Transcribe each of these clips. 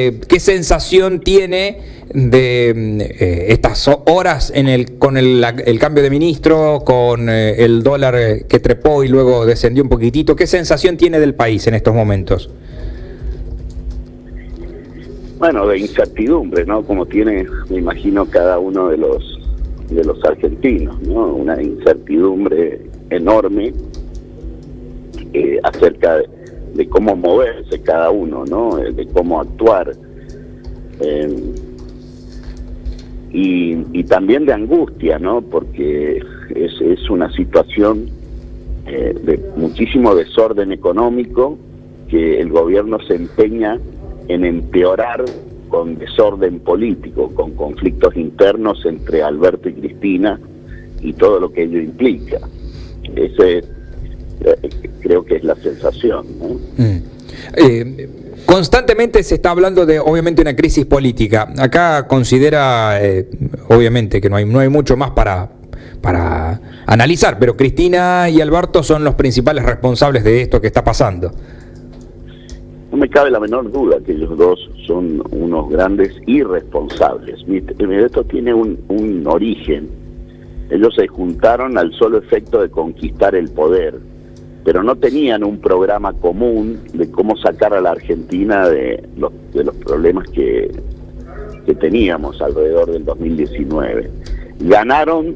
¿Qué sensación tiene de estas horas con el cambio de ministro, con el dólar que trepó y luego descendió un poquitito? ¿Qué sensación tiene del país en estos momentos? Bueno, de incertidumbre, ¿no? Como tiene, me imagino, cada uno de los argentinos, ¿no? Una incertidumbre enorme acerca de cómo moverse cada uno, ¿no? De cómo actuar. Y también de angustia, ¿no? Porque es una situación de muchísimo desorden económico que el gobierno se empeña en empeorar con desorden político, con conflictos internos entre Alberto y Cristina y todo lo que ello implica. Ese creo que es la sensación, ¿no? Constantemente se está hablando de, obviamente, una crisis política. Acá considera, obviamente, que no hay mucho más para analizar, pero Cristina y Alberto son los principales responsables de esto que está pasando. No me cabe la menor duda que ellos dos son unos grandes irresponsables. Esto tiene un origen. Ellos se juntaron al solo efecto de conquistar el poder, pero no tenían un programa común de cómo sacar a la Argentina de los problemas que teníamos alrededor del 2019. Ganaron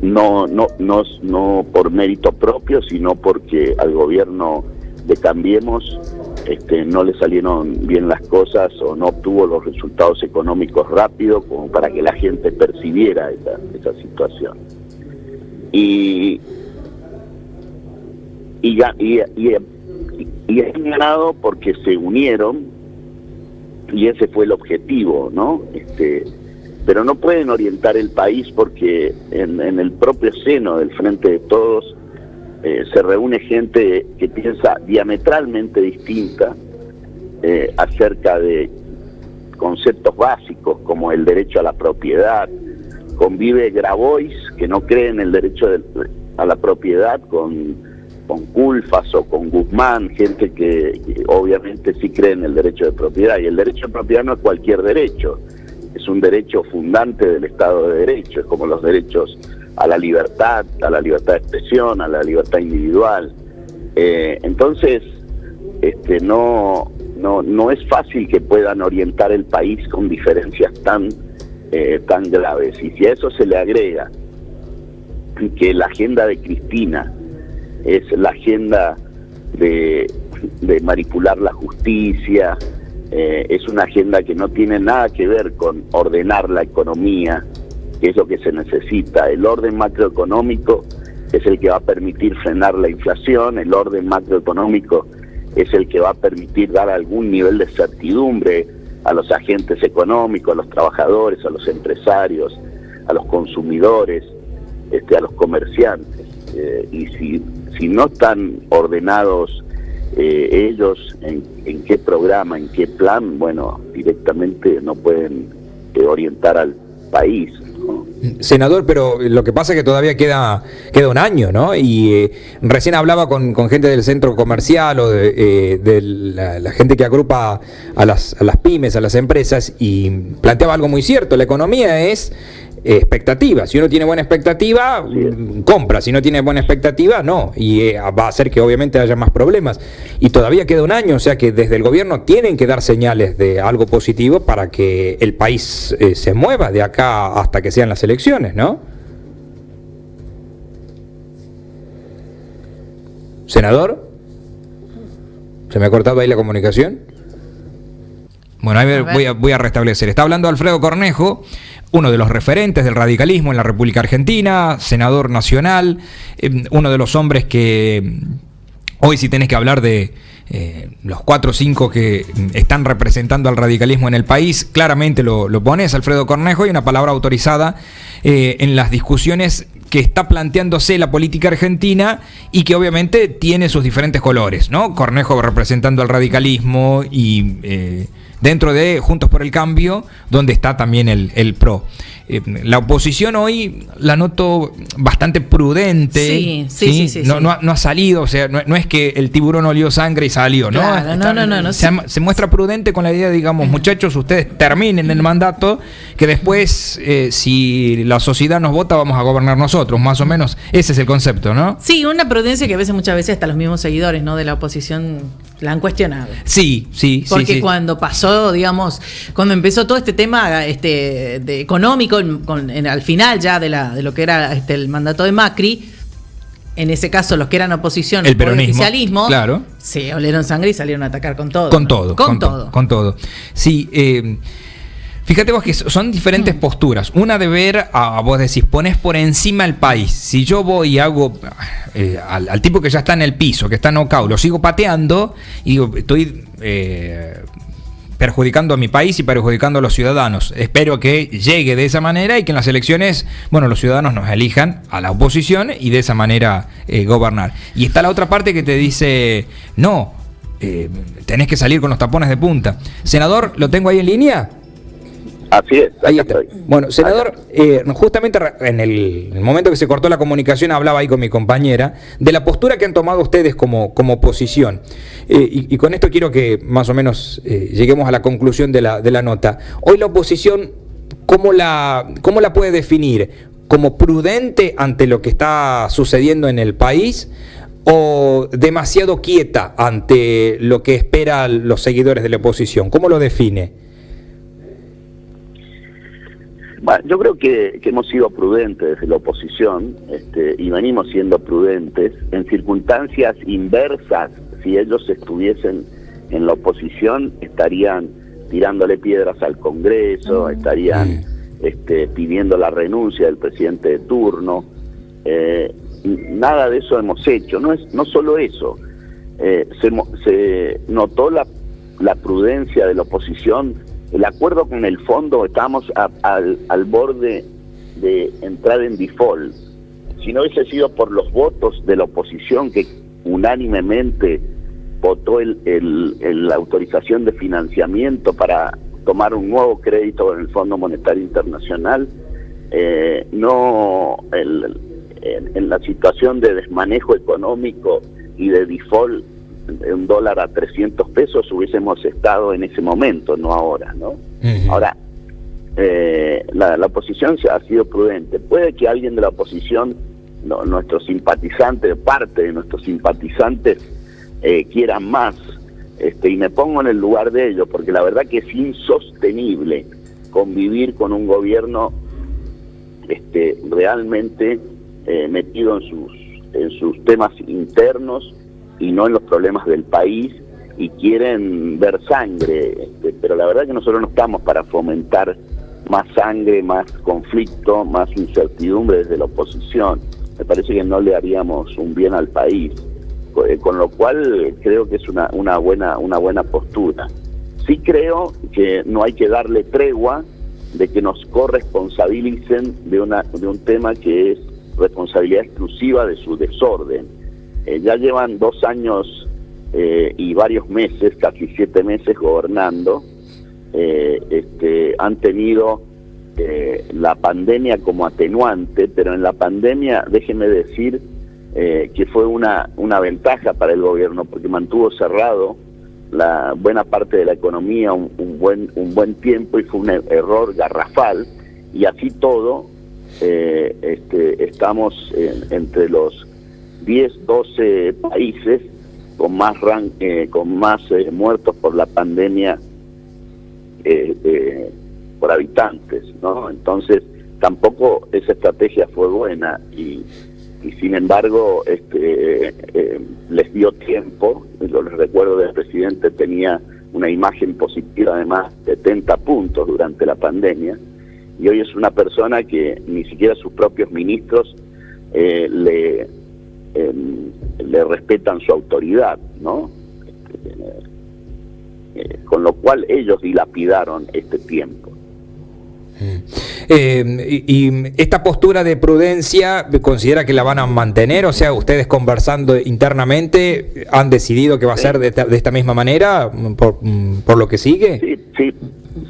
no por mérito propio, sino porque al gobierno de Cambiemos no le salieron bien las cosas o no obtuvo los resultados económicos rápido como para que la gente percibiera esa situación. Y han ganado porque se unieron y ese fue el objetivo, ¿no? Pero no pueden orientar el país porque en el propio seno del Frente de Todos se reúne gente que piensa diametralmente distinta acerca de conceptos básicos como el derecho a la propiedad. Convive Grabois, que no cree en el derecho a la propiedad, con Culfas o con Guzmán, gente que obviamente sí cree en el derecho de propiedad. Y el derecho de propiedad no es cualquier derecho, es un derecho fundante del Estado de Derecho, es como los derechos a la libertad de expresión, a la libertad individual. Entonces, no es fácil que puedan orientar el país con diferencias tan graves. Y si a eso se le agrega que la agenda de Cristina es la agenda de manipular la justicia, es una agenda que no tiene nada que ver con ordenar la economía, que es lo que se necesita. El orden macroeconómico es el que va a permitir frenar la inflación, el orden macroeconómico es el que va a permitir dar algún nivel de certidumbre a los agentes económicos, a los trabajadores, a los empresarios, a los consumidores, a los comerciantes. Y si no están ordenados ellos en qué programa, en qué plan, bueno, directamente no pueden orientar al país, ¿no? Senador, pero lo que pasa es que todavía queda un año, ¿no? Y recién hablaba con gente del centro comercial o de la gente que agrupa a las pymes, a las empresas, y planteaba algo muy cierto: la economía es expectativa. Si uno tiene buena expectativa, compra. Si no tiene buena expectativa, no. Y va a hacer que obviamente haya más problemas. Y todavía queda un año, o sea que desde el gobierno tienen que dar señales de algo positivo para que el país se mueva de acá hasta que sean las elecciones, ¿no? ¿Senador? ¿Se me ha cortado ahí la comunicación? Bueno, voy a restablecer. Está hablando Alfredo Cornejo, uno de los referentes del radicalismo en la República Argentina, senador nacional, uno de los hombres que hoy, si tenés que hablar de los 4 o 5 que están representando al radicalismo en el país, claramente lo pones, Alfredo Cornejo, y una palabra autorizada en las discusiones que está planteándose la política argentina y que obviamente tiene sus diferentes colores, ¿no? Cornejo representando al radicalismo y dentro de Juntos por el Cambio, donde está también el PRO. La oposición hoy la noto bastante prudente. Sí. No ha salido, o sea, no es que el tiburón olió sangre y salió, ¿no? Claro, no. Se muestra prudente con la idea, digamos, muchachos, ustedes terminen el mandato, que después, si la sociedad nos vota, vamos a gobernar nosotros, más o menos. Ese es el concepto, ¿no? Sí, una prudencia que muchas veces hasta los mismos seguidores, ¿no?, de la oposición la han cuestionado. Sí. Porque cuando pasó, digamos, cuando empezó todo este tema de económico, al final ya de lo que era el mandato de Macri, en ese caso los que eran oposición, el peronismo, el oficialismo, claro, se olieron sangre y salieron a atacar con todo. Con todo. Sí, fíjate vos que son diferentes posturas. Una de ver, vos decís, pones por encima el país. Si yo voy y hago al tipo que ya está en el piso, que está knockout, lo sigo pateando y digo, estoy perjudicando a mi país y perjudicando a los ciudadanos. Espero que llegue de esa manera y que en las elecciones, los ciudadanos nos elijan a la oposición y de esa manera gobernar. Y está la otra parte que te dice, no, tenés que salir con los tapones de punta. Senador, ¿lo tengo ahí en línea? Así es. Ahí está. Bueno, senador, justamente en el momento que se cortó la comunicación hablaba ahí con mi compañera de la postura que han tomado ustedes como oposición. Y con esto quiero que más o menos lleguemos a la conclusión de la nota. Hoy la oposición, ¿cómo la puede definir? ¿Como prudente ante lo que está sucediendo en el país o demasiado quieta ante lo que esperan los seguidores de la oposición? ¿Cómo lo define? Bueno, yo creo que hemos sido prudentes desde la oposición y venimos siendo prudentes en circunstancias inversas. Si ellos estuviesen en la oposición, estarían tirándole piedras al Congreso, estarían pidiendo la renuncia del presidente de turno. Nada de eso hemos hecho. No solo eso, se notó la prudencia de la oposición. El acuerdo con el fondo, estábamos al borde de entrar en default. Si no hubiese sido por los votos de la oposición que unánimemente votó la autorización de financiamiento para tomar un nuevo crédito en el Fondo Monetario Internacional, en la situación de desmanejo económico y de default, un dólar a 300 pesos hubiésemos estado en ese momento, no ahora, ¿no? Uh-huh. Ahora, la oposición ha sido prudente. Puede que alguien de la oposición, nuestros simpatizantes, parte de nuestros simpatizantes, quieran más, y me pongo en el lugar de ellos, porque la verdad que es insostenible convivir con un gobierno realmente metido en sus temas internos y no en los problemas del país, y quieren ver sangre, pero la verdad que nosotros no estamos para fomentar más sangre, más conflicto, más incertidumbre desde la oposición. Me parece que no le haríamos un bien al país, con lo cual creo que es una buena postura. Sí creo que no hay que darle tregua de que nos corresponsabilicen de un tema que es responsabilidad exclusiva de su desorden. Ya llevan 2 años y varios meses, casi 7 meses gobernando. Han tenido la pandemia como atenuante, pero en la pandemia, déjeme decir, que fue una ventaja para el gobierno, porque mantuvo cerrado la buena parte de la economía un buen tiempo, y fue un error garrafal, y así todo estamos entre los 10, 12 países con más muertos por la pandemia por habitantes, ¿no? Entonces tampoco esa estrategia fue buena, y sin embargo les dio tiempo. Les recuerdo que el presidente tenía una imagen positiva, además 70 puntos durante la pandemia, y hoy es una persona que ni siquiera sus propios ministros le respetan su autoridad, ¿no? Con lo cual ellos dilapidaron este tiempo. Y esta postura de prudencia, ¿considera que la van a mantener? O sea, ustedes conversando internamente han decidido que va a ser de esta misma manera por lo que sigue. Sí,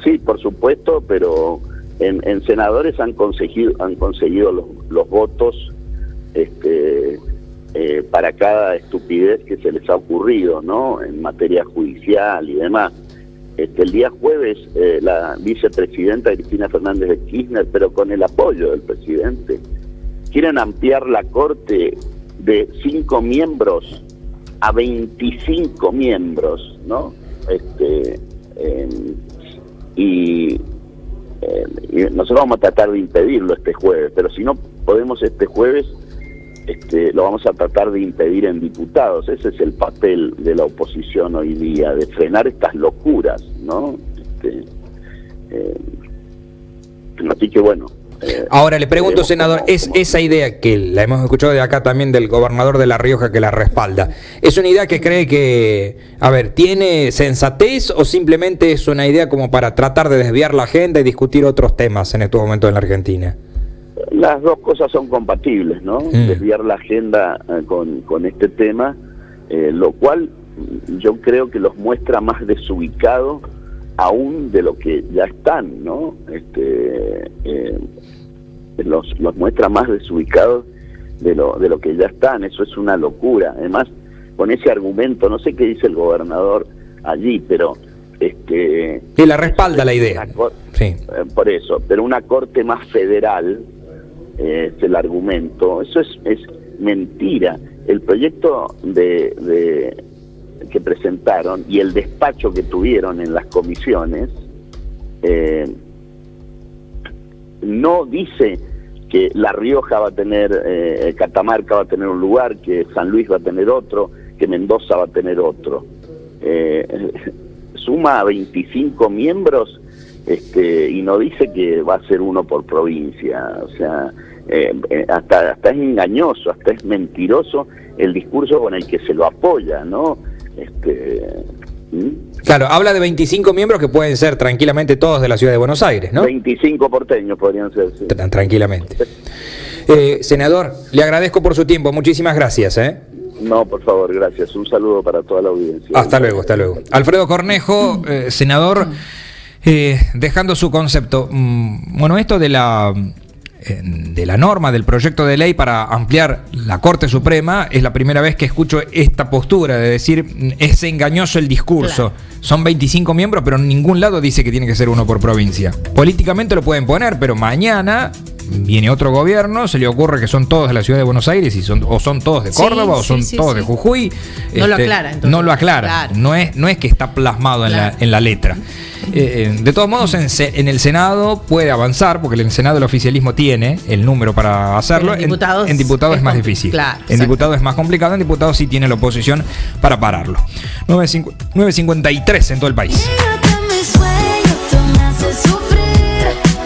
sí, por supuesto, pero en senadores han conseguido los votos para cada estupidez que se les ha ocurrido, ¿no? En materia judicial y demás. El día jueves la vicepresidenta Cristina Fernández de Kirchner, pero con el apoyo del presidente, quieren ampliar la Corte de 5 miembros a 25 miembros, ¿no? Y nosotros vamos a tratar de impedirlo este jueves, pero si no podemos este jueves, lo vamos a tratar de impedir en diputados. Ese es el papel de la oposición hoy día, de frenar estas locuras, ¿no? Así que bueno. Ahora le pregunto, senador, ¿es esa idea que la hemos escuchado de acá también del gobernador de La Rioja que la respalda? ¿Es una idea que cree que, a ver, tiene sensatez o simplemente es una idea como para tratar de desviar la agenda y discutir otros temas en estos momentos en la Argentina? Las dos cosas son compatibles, ¿no? Desviar la agenda con este tema, lo cual yo creo que los muestra más desubicados aún de lo que ya están, ¿no? Los muestra más desubicados de lo que ya están. Eso es una locura. Además, con ese argumento, no sé qué dice el gobernador allí, pero y la respalda la idea. Sí. Por eso, pero una corte más federal es el argumento. Eso es mentira. El proyecto que presentaron y el despacho que tuvieron en las comisiones no dice que La Rioja va a tener, Catamarca va a tener un lugar, que San Luis va a tener otro, que Mendoza va a tener otro. Suma a 25 miembros y no dice que va a ser uno por provincia. O sea, hasta es engañoso, hasta es mentiroso el discurso con el que se lo apoya, ¿no? Claro, habla de 25 miembros que pueden ser tranquilamente todos de la ciudad de Buenos Aires, ¿no? 25 porteños podrían ser, sí. Tranquilamente. Senador, le agradezco por su tiempo, muchísimas gracias. No, por favor, gracias. Un saludo para toda la audiencia. Hasta luego, hasta luego. Alfredo Cornejo, senador, dejando su concepto. Bueno, esto de la norma, del proyecto de ley para ampliar la Corte Suprema, es la primera vez que escucho esta postura de decir, es engañoso el discurso. Claro. Son 25 miembros, pero en ningún lado dice que tiene que ser uno por provincia. Políticamente lo pueden poner, pero mañana viene otro gobierno, se le ocurre que son todos de la ciudad de Buenos Aires y son todos de Córdoba, o son todos de Jujuy. No lo aclara, entonces. No lo aclara. Claro. No es que está plasmado en la letra. De todos modos, en el Senado puede avanzar, porque en el Senado el oficialismo tiene el número para hacerlo. En diputados es más difícil. Claro, en diputados es más complicado. En diputados sí tiene la oposición para pararlo. 9:53 en todo el país.